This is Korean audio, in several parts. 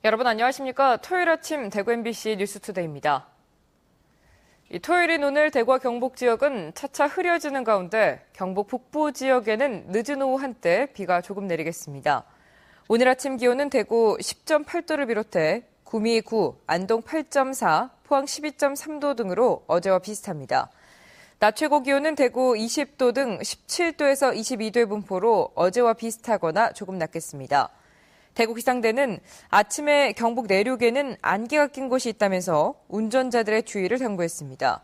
여러분 안녕하십니까? 토요일 아침 대구 MBC 뉴스투데이입니다. 토요일인 오늘 대구와 경북 지역은 차차 흐려지는 가운데 경북 북부 지역에는 늦은 오후 한때 비가 조금 내리겠습니다. 오늘 아침 기온은 대구 10.8도를 비롯해 구미 9, 안동 8.4, 포항 12.3도 등으로 어제와 비슷합니다. 낮 최고 기온은 대구 20도 등 17도에서 22도의 분포로 어제와 비슷하거나 조금 낮겠습니다. 대구 기상대는 아침에 경북 내륙에는 안개가 낀 곳이 있다면서 운전자들의 주의를 당부했습니다.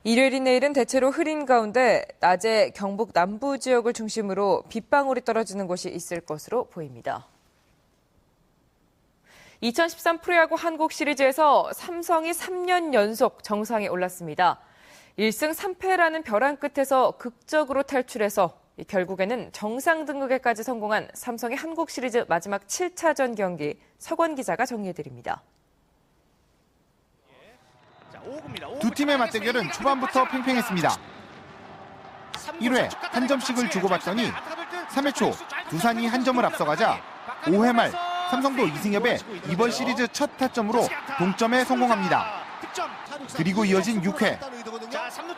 일요일인 내일은 대체로 흐린 가운데 낮에 경북 남부 지역을 중심으로 빗방울이 떨어지는 곳이 있을 것으로 보입니다. 2013 프로야구 한국 시리즈에서 삼성이 3년 연속 정상에 올랐습니다. 1승 3패라는 벼랑 끝에서 극적으로 탈출해서 결국에는 정상 등극에까지 성공한 삼성의 한국 시리즈 마지막 7차전 경기 서건 기자가 정리해드립니다. 두 팀의 맞대결은 초반부터 팽팽했습니다. 1회 한 점씩을 주고받더니 3회 초 두산이 한 점을 앞서가자 5회 말 삼성도 이승엽의 이번 시리즈 첫 타점으로 동점에 성공합니다. 그리고 이어진 6회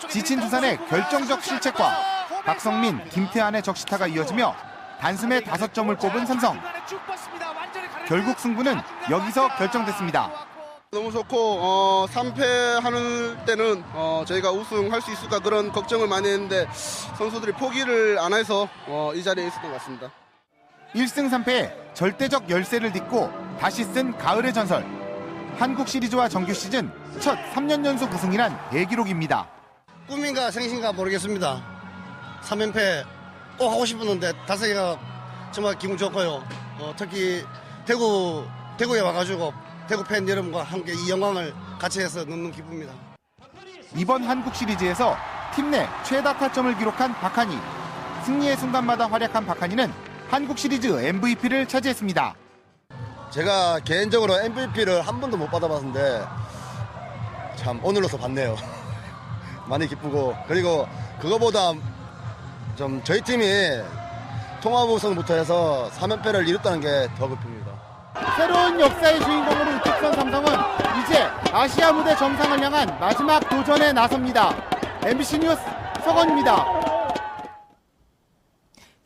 지친 두산의 결정적 실책과 박성민, 김태환의 적시타가 이어지며 단숨에 5점을 뽑은 삼성. 결국 승부는 여기서 결정됐습니다. 너무 좋고 3패하는 때는 저희가 우승할 수 있을까 그런 걱정을 많이 했는데 선수들이 포기를 안 해서 이 자리에 있었던 것 같습니다. 1승 3패에 절대적 열세를 딛고 다시 쓴 가을의 전설. 한국 시리즈와 정규 시즌 첫 3년 연속 우승이란 대기록입니다. 꿈인가 생신가 모르겠습니다. 3연패 꼭 하고 싶었는데 5개가 정말 기분 좋고요. 특히 대구에 와가지고 대구 팬 여러분과 함께 이 영광을 같이 해서 너무 기쁩니다. 이번 한국 시리즈에서 팀 내 최다 타점을 기록한 박한희. 승리의 순간마다 활약한 박한희는 한국 시리즈 MVP를 차지했습니다. 제가 개인적으로 MVP를 한 번도 못 받아봤는데 참 오늘로서 받네요. 많이 기쁘고 그리고 그거보다 좀 저희 팀이 통합 우승부터 해서 3연패를 이뤘다는 게 더 기쁩니다. 새로운 역사의 주인공으로 우뚝선 삼성은 이제 아시아 무대 정상을 향한 마지막 도전에 나섭니다. MBC 뉴스 서건입니다.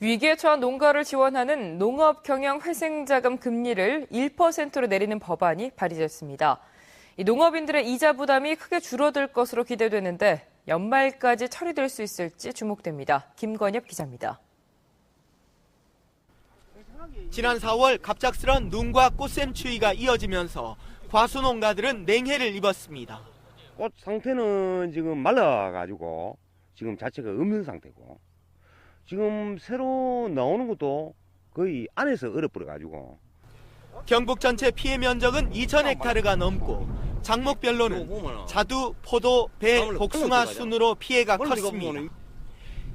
위기에 처한 농가를 지원하는 농업경영회생자금 금리를 1%로 내리는 법안이 발의됐습니다. 이 농업인들의 이자 부담이 크게 줄어들 것으로 기대되는데 연말까지 처리될 수 있을지 주목됩니다. 김건엽 기자입니다. 지난 4월 갑작스런 눈과 꽃샘 추위가 이어지면서 과수 농가들은 냉해를 입었습니다. 꽃 상태는 지금 말라가지고 지금 자체가 없는 상태고 지금 새로 나오는 것도 거의 안에서 얼어버려가지고. 경북 전체 피해 면적은 2,000헥타르가 넘고 작목별로는 자두, 포도, 배, 복숭아 순으로 피해가 컸습니다.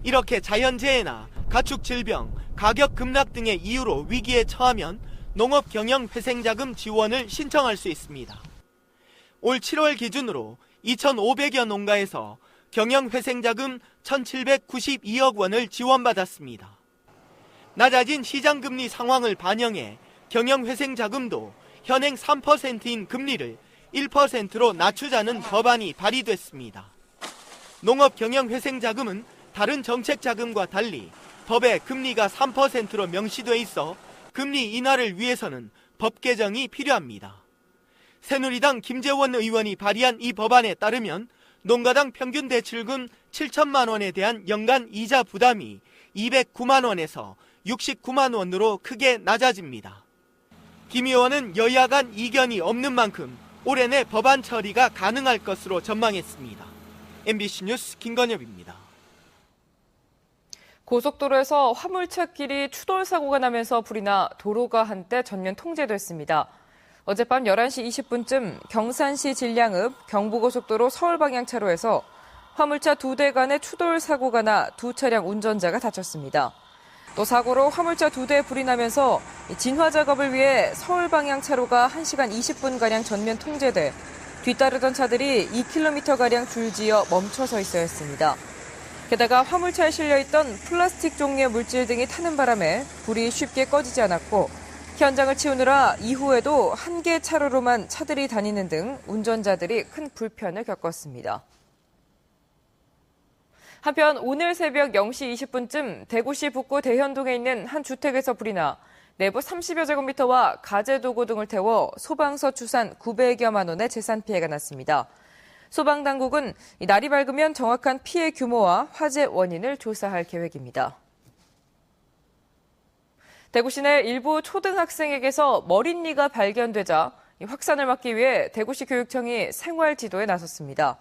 이렇게 자연재해나 가축 질병, 가격 급락 등의 이유로 위기에 처하면 농업경영회생자금 지원을 신청할 수 있습니다. 올 7월 기준으로 2,500여 농가에서 경영회생자금 1,792억 원을 지원받았습니다. 낮아진 시장금리 상황을 반영해 경영회생자금도 현행 3%인 금리를 1%로 낮추자는 법안이 발의됐습니다. 농업경영회생자금은 다른 정책자금과 달리 법에 금리가 3%로 명시돼 있어 금리 인하를 위해서는 법 개정이 필요합니다. 새누리당 김재원 의원이 발의한 이 법안에 따르면 농가당 평균 대출금 7천만 원에 대한 연간 이자 부담이 209만 원에서 69만 원으로 크게 낮아집니다. 김 의원은 여야 간 이견이 없는 만큼 올해 내 법안 처리가 가능할 것으로 전망했습니다. MBC 뉴스 김건엽입니다. 고속도로에서 화물차끼리 추돌 사고가 나면서 불이 나 도로가 한때 전면 통제됐습니다. 어젯밤 11시 20분쯤 경산시 진량읍 경부고속도로 서울 방향 차로에서 화물차 2대 간의 추돌 사고가 나 2차량 운전자가 다쳤습니다. 또 사고로 화물차 2대에 불이 나면서 진화 작업을 위해 서울 방향 차로가 1시간 20분가량 전면 통제돼 뒤따르던 차들이 2km가량 줄지어 멈춰서 있어야 했습니다. 게다가 화물차에 실려있던 플라스틱 종류의 물질 등이 타는 바람에 불이 쉽게 꺼지지 않았고 현장을 치우느라 이후에도 한 개 차로로만 차들이 다니는 등 운전자들이 큰 불편을 겪었습니다. 한편 오늘 새벽 0시 20분쯤 대구시 북구 대현동에 있는 한 주택에서 불이 나 내부 30여 제곱미터와 가재도구 등을 태워 소방서 추산 900여만 원의 재산 피해가 났습니다. 소방당국은 날이 밝으면 정확한 피해 규모와 화재 원인을 조사할 계획입니다. 대구 시내 일부 초등학생에게서 머릿니가 발견되자 확산을 막기 위해 대구시 교육청이 생활지도에 나섰습니다.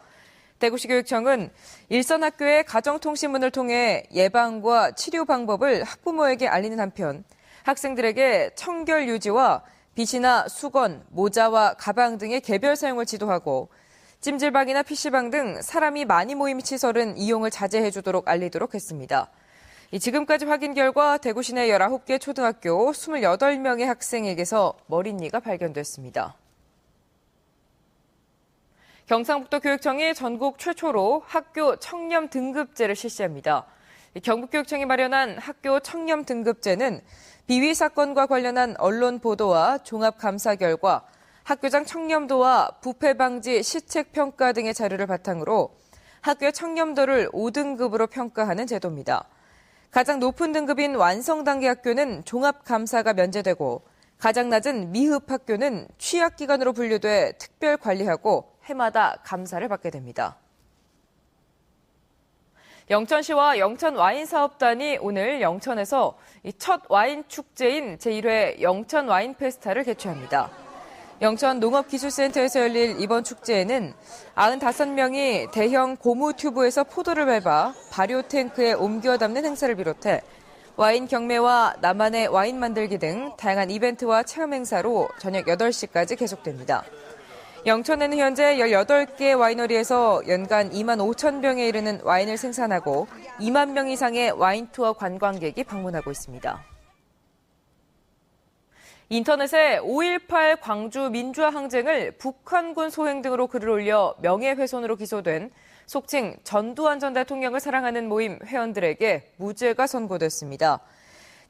대구시 교육청은 일선 학교의 가정통신문을 통해 예방과 치료 방법을 학부모에게 알리는 한편 학생들에게 청결 유지와 빗이나 수건, 모자와 가방 등의 개별 사용을 지도하고 찜질방이나 PC방 등 사람이 많이 모인 시설은 이용을 자제해 주도록 알리도록 했습니다. 지금까지 확인 결과 대구 시내 19개 초등학교 28명의 학생에게서 머릿니가 발견됐습니다. 경상북도 교육청이 전국 최초로 학교 청렴 등급제를 실시합니다. 경북교육청이 마련한 학교 청렴 등급제는 비위 사건과 관련한 언론 보도와 종합 감사 결과, 학교장 청렴도와 부패 방지 시책 평가 등의 자료를 바탕으로 학교의 청렴도를 5등급으로 평가하는 제도입니다. 가장 높은 등급인 완성 단계 학교는 종합 감사가 면제되고 가장 낮은 미흡 학교는 취약 기관으로 분류돼 특별 관리하고 해마다 감사를 받게 됩니다. 영천시와 영천와인사업단이 오늘 영천에서 첫 와인 축제인 제1회 영천 와인 페스타를 개최합니다. 영천 농업기술센터에서 열릴 이번 축제에는 95명이 대형 고무 튜브에서 포도를 밟아 발효 탱크에 옮겨 담는 행사를 비롯해 와인 경매와 나만의 와인 만들기 등 다양한 이벤트와 체험 행사로 저녁 8시까지 계속됩니다. 영천에는 현재 18개 와이너리에서 연간 2만 5천 병에 이르는 와인을 생산하고 2만 명 이상의 와인 투어 관광객이 방문하고 있습니다. 인터넷에 5.18 광주 민주화 항쟁을 북한군 소행 등으로 글을 올려 명예훼손으로 기소된 속칭 전두환 전 대통령을 사랑하는 모임 회원들에게 무죄가 선고됐습니다.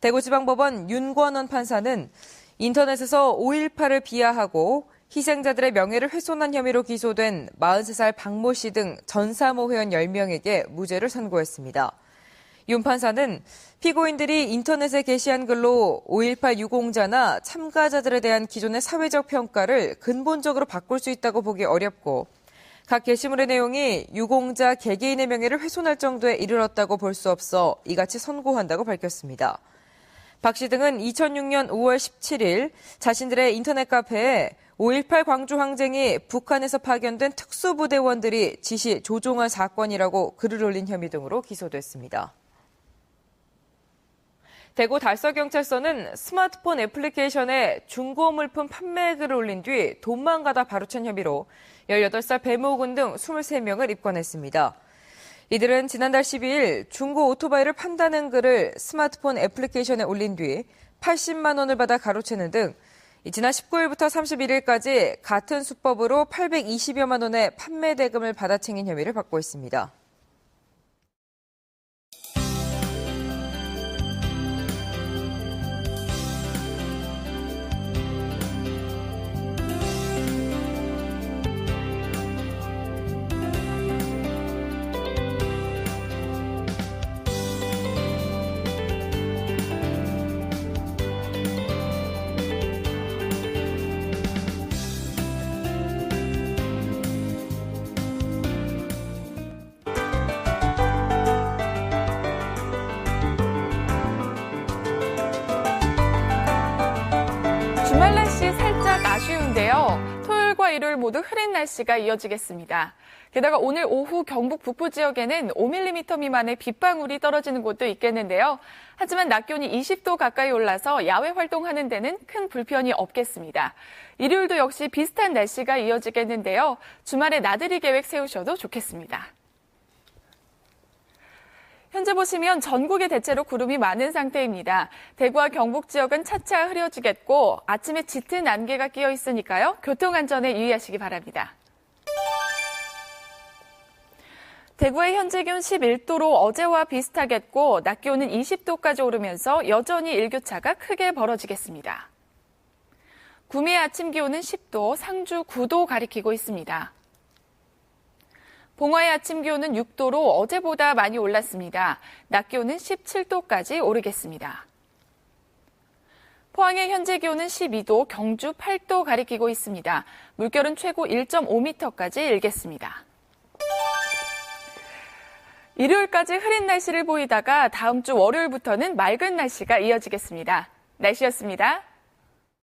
대구지방법원 윤권원 판사는 인터넷에서 5.18을 비하하고 희생자들의 명예를 훼손한 혐의로 기소된 43살 박모 씨 등 전사모 회원 10명에게 무죄를 선고했습니다. 윤 판사는 피고인들이 인터넷에 게시한 글로 5.18 유공자나 참가자들에 대한 기존의 사회적 평가를 근본적으로 바꿀 수 있다고 보기 어렵고 각 게시물의 내용이 유공자 개개인의 명예를 훼손할 정도에 이르렀다고 볼 수 없어 이같이 선고한다고 밝혔습니다. 박 씨 등은 2006년 5월 17일 자신들의 인터넷 카페에 5.18 광주 항쟁이 북한에서 파견된 특수부대원들이 지시 조종한 사건이라고 글을 올린 혐의 등으로 기소됐습니다. 대구 달서경찰서는 스마트폰 애플리케이션에 중고 물품 판매 글을 올린 뒤 도망가다 바로챈 혐의로 18살 배모군 등 23명을 입건했습니다. 이들은 지난달 12일 중고 오토바이를 판다는 글을 스마트폰 애플리케이션에 올린 뒤 80만 원을 받아 가로채는 등 지난 19일부터 31일까지 같은 수법으로 820여만 원의 판매 대금을 받아챙긴 혐의를 받고 있습니다. 주말 날씨 살짝 아쉬운데요. 토요일과 일요일 모두 흐린 날씨가 이어지겠습니다. 게다가 오늘 오후 경북 북부 지역에는 5mm 미만의 빗방울이 떨어지는 곳도 있겠는데요. 하지만 낮 기온이 20도 가까이 올라서 야외 활동하는 데는 큰 불편이 없겠습니다. 일요일도 역시 비슷한 날씨가 이어지겠는데요. 주말에 나들이 계획 세우셔도 좋겠습니다. 현재 보시면 전국에 대체로 구름이 많은 상태입니다. 대구와 경북 지역은 차차 흐려지겠고 아침에 짙은 안개가 끼어 있으니까요. 교통안전에 유의하시기 바랍니다. 대구의 현재 기온 11도로 어제와 비슷하겠고 낮 기온은 20도까지 오르면서 여전히 일교차가 크게 벌어지겠습니다. 구미의 아침 기온은 10도, 상주 9도 가리키고 있습니다. 봉화의 아침 기온은 6도로 어제보다 많이 올랐습니다. 낮 기온은 17도까지 오르겠습니다. 포항의 현재 기온은 12도, 경주 8도 가리키고 있습니다. 물결은 최고 1.5m까지 일겠습니다. 일요일까지 흐린 날씨를 보이다가 다음 주 월요일부터는 맑은 날씨가 이어지겠습니다. 날씨였습니다.